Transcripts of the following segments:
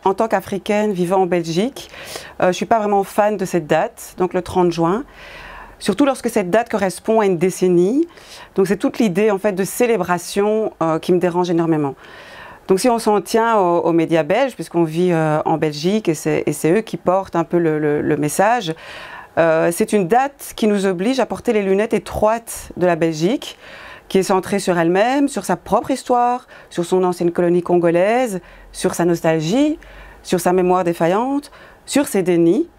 en tant qu'Africaine vivant en Belgique, je ne suis pas vraiment fan de cette date, donc le 30 juin. Surtout lorsque cette date correspond à une décennie. Donc c'est toute l'idée en fait de célébration qui me dérange énormément. Donc si on s'en tient aux médias belges, puisqu'on vit en Belgique et c'est eux qui portent un peu le message, c'est une date qui nous oblige à porter les lunettes étroites de la Belgique, qui est centrée sur elle-même, sur sa propre histoire, sur son ancienne colonie congolaise, sur sa nostalgie, sur sa mémoire défaillante, sur ses dénis.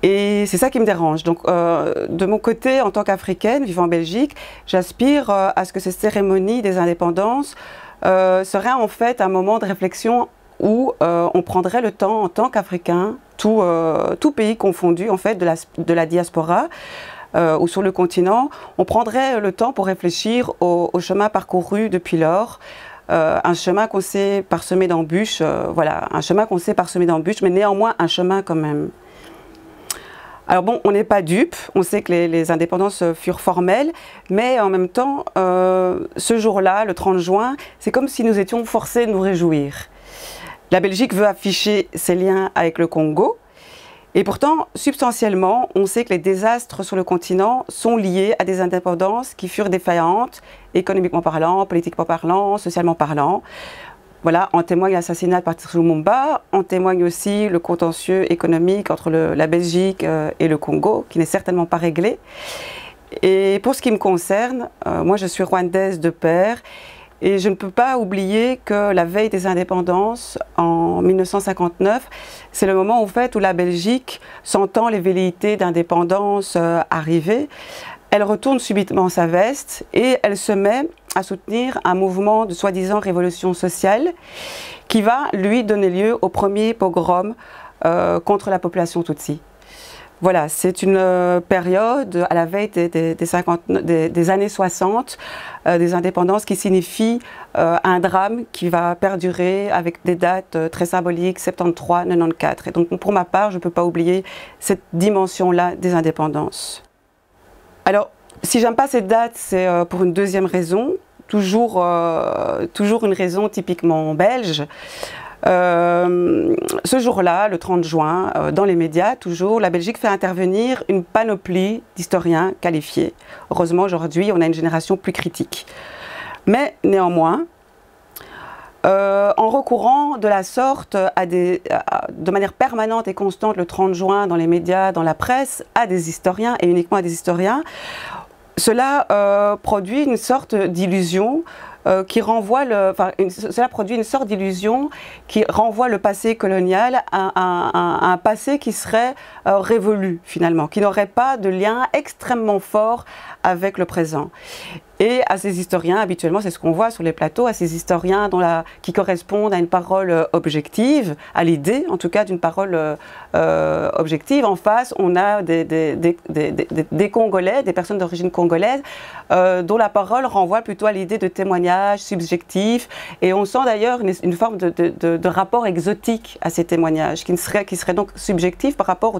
Et c'est ça qui me dérange. Donc, de mon côté, en tant qu'Africaine vivant en Belgique, j'aspire à ce que ces cérémonies des indépendances seraient en fait un moment de réflexion où on prendrait le temps, en tant qu'Africain, tout pays confondu, en fait, de la diaspora, ou sur le continent, on prendrait le temps pour réfléchir au chemin parcouru depuis lors. Un chemin qu'on sait parsemé d'embûches, voilà, un chemin qu'on sait parsemé d'embûches, mais néanmoins un chemin quand même. Alors bon, on n'est pas dupes, on sait que les indépendances furent formelles, mais en même temps, ce jour-là, le 30 juin, c'est comme si nous étions forcés de nous réjouir. La Belgique veut afficher ses liens avec le Congo, et pourtant, substantiellement, on sait que les désastres sur le continent sont liés à des indépendances qui furent défaillantes, économiquement parlant, politiquement parlant, socialement parlant. Voilà, en témoigne l'assassinat de Patrice Lumumba, en témoigne aussi le contentieux économique entre la Belgique et le Congo, qui n'est certainement pas réglé. Et pour ce qui me concerne, moi je suis rwandaise de père, et je ne peux pas oublier que la veille des indépendances, en 1959, c'est le moment en fait, où la Belgique, sentant les velléités d'indépendance arriver, elle retourne subitement sa veste et elle se met à soutenir un mouvement de soi-disant révolution sociale qui va, lui, donner lieu au premier pogrom contre la population Tutsi. Voilà, c'est une période à la veille des années 60, des indépendances qui signifie un drame qui va perdurer avec des dates très symboliques, 73, 94. Et donc pour ma part, je ne peux pas oublier cette dimension-là des indépendances. Alors, si j'aime pas cette date, c'est pour une deuxième raison, toujours une raison typiquement belge. Ce jour-là, le 30 juin, dans les médias, toujours, la Belgique fait intervenir une panoplie d'historiens qualifiés. Heureusement, aujourd'hui, on a une génération plus critique. Mais néanmoins, en recourant de la sorte de manière permanente et constante le 30 juin dans les médias, dans la presse, à des historiens et uniquement à des historiens, cela produit une sorte d'illusion qui renvoie cela produit une sorte d'illusion qui renvoie le passé colonial à un passé qui serait révolu finalement, qui n'aurait pas de lien extrêmement fort avec le présent. Et à ces historiens, habituellement, c'est ce qu'on voit sur les plateaux, à ces historiens qui correspondent à une parole objective, à l'idée, en tout cas, d'une parole objective. En face, on a des Congolais, des personnes d'origine congolaise, dont la parole renvoie plutôt à l'idée de témoignage subjectif. Et on sent d'ailleurs une forme de rapport exotique à ces témoignages, qui serait donc subjectif par rapport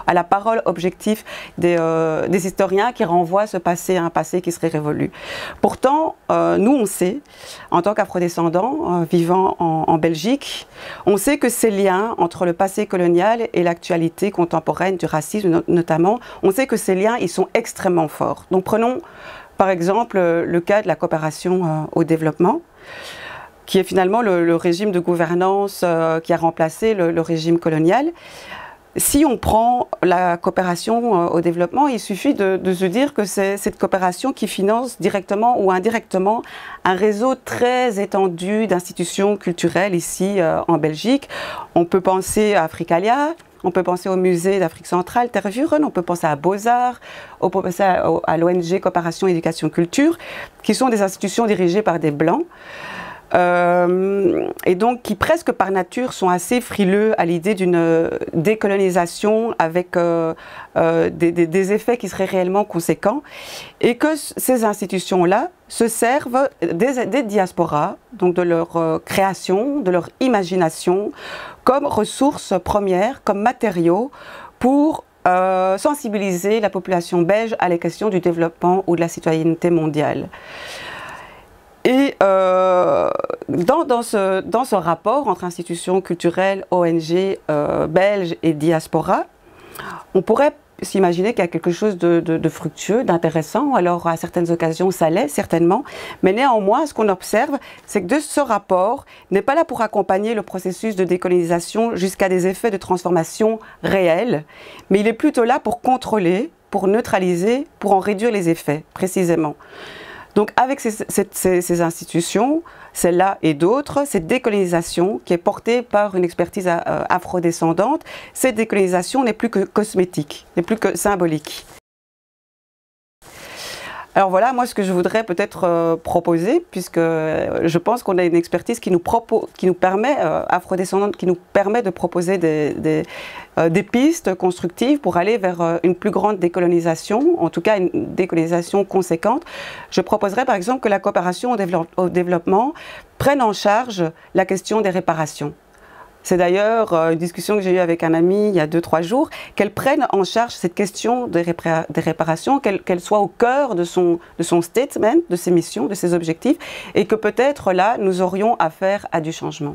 à la parole objective des historiens qui renvoient ce passé à un passé qui serait révolu. Pourtant, nous on sait, en tant qu'afrodescendants vivant en Belgique, on sait que ces liens entre le passé colonial et l'actualité contemporaine du racisme notamment, on sait que ces liens ils sont extrêmement forts. Donc prenons par exemple le cas de la coopération au développement, qui est finalement le régime de gouvernance qui a remplacé le régime colonial. Si on prend la coopération au développement, il suffit de se dire que c'est cette coopération qui finance directement ou indirectement un réseau très étendu d'institutions culturelles ici en Belgique. On peut penser à Africalia, on peut penser au musée d'Afrique centrale, Tervuren, on peut penser à Beaux-Arts, on peut penser à l'ONG Coopération Éducation Culture, qui sont des institutions dirigées par des Blancs. Et donc qui presque par nature sont assez frileux à l'idée d'une décolonisation avec des effets qui seraient réellement conséquents, et que ces institutions-là se servent des diasporas, donc de leur création, de leur imagination, comme ressources premières, comme matériaux pour sensibiliser la population belge à la question du développement ou de la citoyenneté mondiale. Et dans ce rapport entre institutions culturelles, ONG belges et diaspora, on pourrait s'imaginer qu'il y a quelque chose de fructueux, d'intéressant. Alors à certaines occasions ça l'est certainement, mais néanmoins ce qu'on observe c'est que ce rapport n'est pas là pour accompagner le processus de décolonisation jusqu'à des effets de transformation réels, mais il est plutôt là pour contrôler, pour neutraliser, pour en réduire les effets précisément. Donc avec ces institutions, celle-là et d'autres, cette décolonisation qui est portée par une expertise afrodescendante, cette décolonisation n'est plus que cosmétique, n'est plus que symbolique. Alors voilà, moi ce que je voudrais peut-être proposer, puisque je pense qu'on a une expertise qui nous permet, afrodescendante, qui nous permet de proposer des pistes constructives pour aller vers une plus grande décolonisation, en tout cas une décolonisation conséquente. Je proposerais par exemple que la coopération au développement prenne en charge la question des réparations. C'est d'ailleurs une discussion que j'ai eue avec un ami il y a 2-3 jours, qu'elle prenne en charge cette question des réparations, qu'elle soit au cœur de son statement, de ses missions, de ses objectifs, et que peut-être là, nous aurions affaire à du changement.